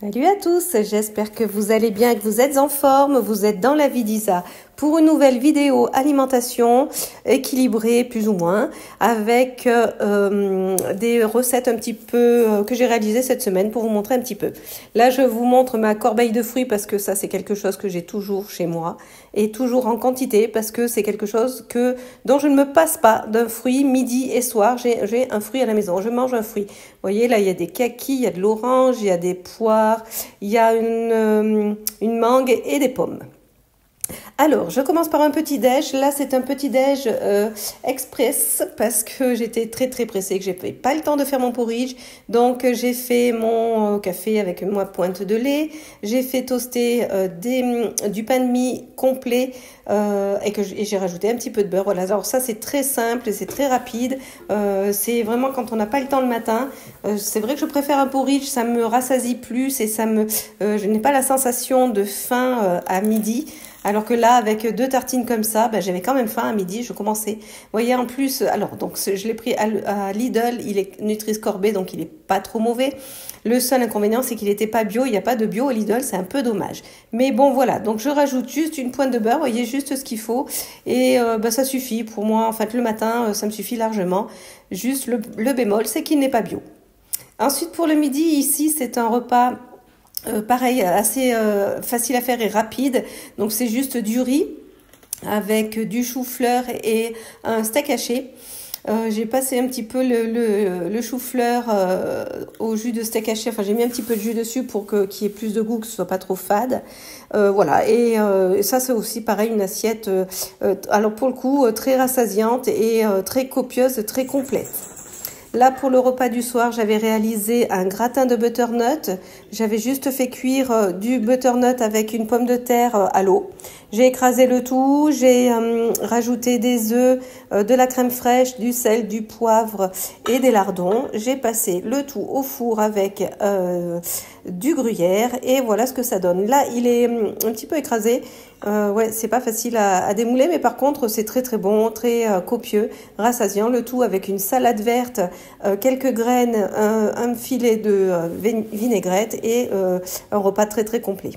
Salut à tous, j'espère que vous allez bien, que vous êtes en forme, vous êtes dans la vie d'Isa pour une nouvelle vidéo alimentation équilibrée plus ou moins avec des recettes un petit peu que j'ai réalisées cette semaine pour vous montrer un petit peu. Là je vous montre ma corbeille de fruits parce que ça c'est quelque chose que j'ai toujours chez moi et toujours en quantité parce que c'est quelque chose dont je ne me passe pas d'un fruit midi et soir. J'ai un fruit à la maison, je mange un fruit. Vous voyez là il y a des kakis, il y a de l'orange, il y a des poires, il y a une mangue et des pommes. Alors, je commence par un petit déj. Là, c'est un petit déj express parce que j'étais très pressée, que j'ai pas le temps de faire mon porridge. Donc, j'ai fait mon café avec ma pointe de lait. J'ai fait toaster du pain de mie complet et j'ai rajouté un petit peu de beurre. Voilà. Alors ça, c'est très simple et c'est très rapide. C'est vraiment quand on n'a pas le temps le matin. C'est vrai que je préfère un porridge, ça me rassasie plus et je n'ai pas la sensation de faim à midi. Alors que là, avec 2 tartines comme ça, j'avais quand même faim à midi, je commençais. Vous voyez, en plus, alors, donc, je l'ai pris à Lidl, il est Nutri-Score B, donc il est pas trop mauvais. Le seul inconvénient, c'est qu'il n'était pas bio, il n'y a pas de bio au Lidl, c'est un peu dommage. Mais bon, voilà, donc je rajoute juste une pointe de beurre, vous voyez, juste ce qu'il faut. Et ça suffit pour moi, en fait, le matin, ça me suffit largement. Juste le bémol, c'est qu'il n'est pas bio. Ensuite, pour le midi, ici, c'est un repas... pareil, assez facile à faire et rapide. Donc c'est juste du riz avec du chou-fleur et un steak haché. J'ai passé un petit peu le chou-fleur au jus de steak haché. Enfin, j'ai mis un petit peu de jus dessus pour qu'il y ait plus de goût, que ce soit pas trop fade. Voilà. Et ça, c'est aussi pareil, une assiette. Alors pour le coup, très rassasiante et très copieuse, très complète. Là, pour le repas du soir, j'avais réalisé un gratin de butternut. J'avais juste fait cuire du butternut avec une pomme de terre à l'eau. J'ai écrasé le tout, j'ai rajouté des œufs, de la crème fraîche, du sel, du poivre et des lardons. J'ai passé le tout au four avec du gruyère et voilà ce que ça donne. Là, il est un petit peu écrasé. Ouais, c'est pas facile à démouler, mais par contre, c'est très bon, très copieux, rassasiant. Le tout avec une salade verte, quelques graines, un filet de vinaigrette et un repas très complet.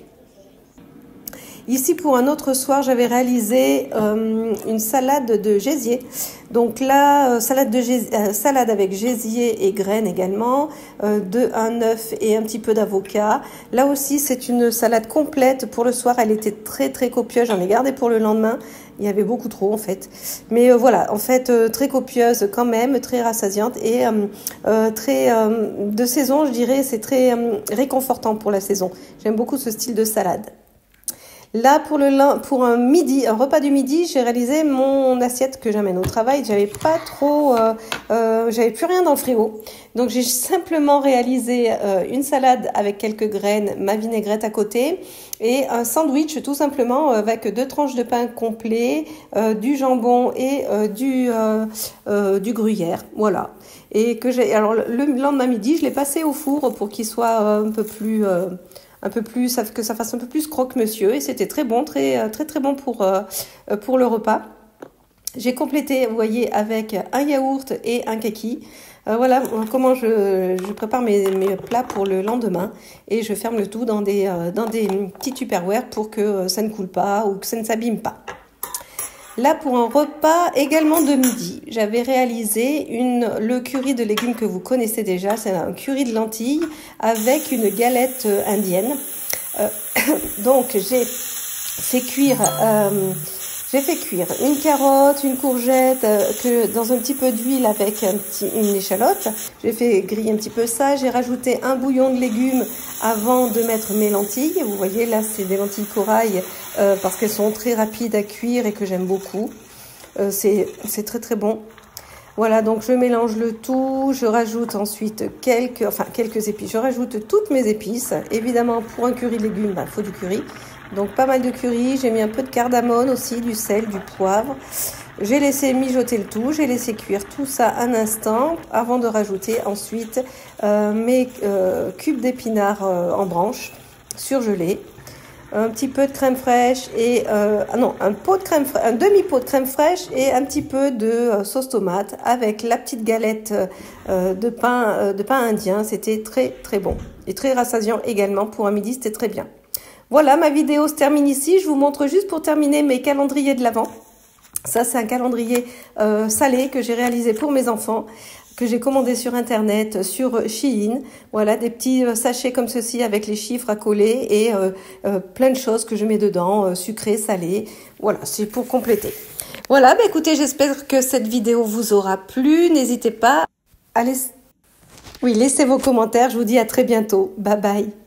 Ici, pour un autre soir, j'avais réalisé une salade de gésier. Donc là, salade avec gésier et graines également, un œuf et un petit peu d'avocat. Là aussi, c'est une salade complète. Pour le soir, elle était très copieuse. J'en ai gardé pour le lendemain. Il y avait beaucoup trop en fait. Mais voilà, en fait, très copieuse quand même, très rassasiante et très de saison, je dirais. C'est très réconfortant pour la saison. J'aime beaucoup ce style de salade. Là, pour un repas du midi, j'ai réalisé mon assiette que j'amène au travail. J'avais plus rien dans le frigo. Donc, j'ai simplement réalisé une salade avec quelques graines, ma vinaigrette à côté et un sandwich tout simplement avec 2 tranches de pain complet, du jambon et du gruyère. Voilà. Et alors, le lendemain midi, je l'ai passé au four pour qu'il soit que ça fasse un peu plus croque-monsieur et c'était très bon, très bon pour le repas. J'ai complété, vous voyez, avec un yaourt et un kaki. Voilà comment je prépare mes plats pour le lendemain et je ferme le tout dans des petits tupperware pour que ça ne coule pas ou que ça ne s'abîme pas. Là, pour un repas également de midi, j'avais réalisé le curry de légumes que vous connaissez déjà. C'est un curry de lentilles avec une galette indienne. Donc, j'ai fait cuire une carotte, une courgette dans un petit peu d'huile avec une échalote. J'ai fait griller un petit peu ça. J'ai rajouté un bouillon de légumes avant de mettre mes lentilles. Vous voyez, là, c'est des lentilles corail parce qu'elles sont très rapides à cuire et que j'aime beaucoup. C'est très bon. Voilà, donc je mélange le tout. Je rajoute ensuite quelques épices. Je rajoute toutes mes épices. Évidemment, pour un curry de légumes, il faut du curry. Donc pas mal de curry, j'ai mis un peu de cardamone aussi, du sel, du poivre. J'ai laissé mijoter le tout, j'ai laissé cuire tout ça un instant avant de rajouter ensuite mes cubes d'épinards en branches surgelés. un petit peu de crème fraîche et non, un pot de crème, un demi-pot de crème fraîche et un petit peu de sauce tomate avec la petite galette de pain indien. C'était très très bon et très rassasiant également pour un midi, c'était très bien. Voilà, ma vidéo se termine ici. Je vous montre juste pour terminer mes calendriers de l'Avent. Ça, c'est un calendrier salé que j'ai réalisé pour mes enfants, que j'ai commandé sur Internet, sur Shein. Voilà, des petits sachets comme ceci avec les chiffres à coller et plein de choses que je mets dedans, sucré, salé. Voilà, c'est pour compléter. Voilà, bah écoutez, j'espère que cette vidéo vous aura plu. N'hésitez pas à laisser vos commentaires. Je vous dis à très bientôt. Bye bye.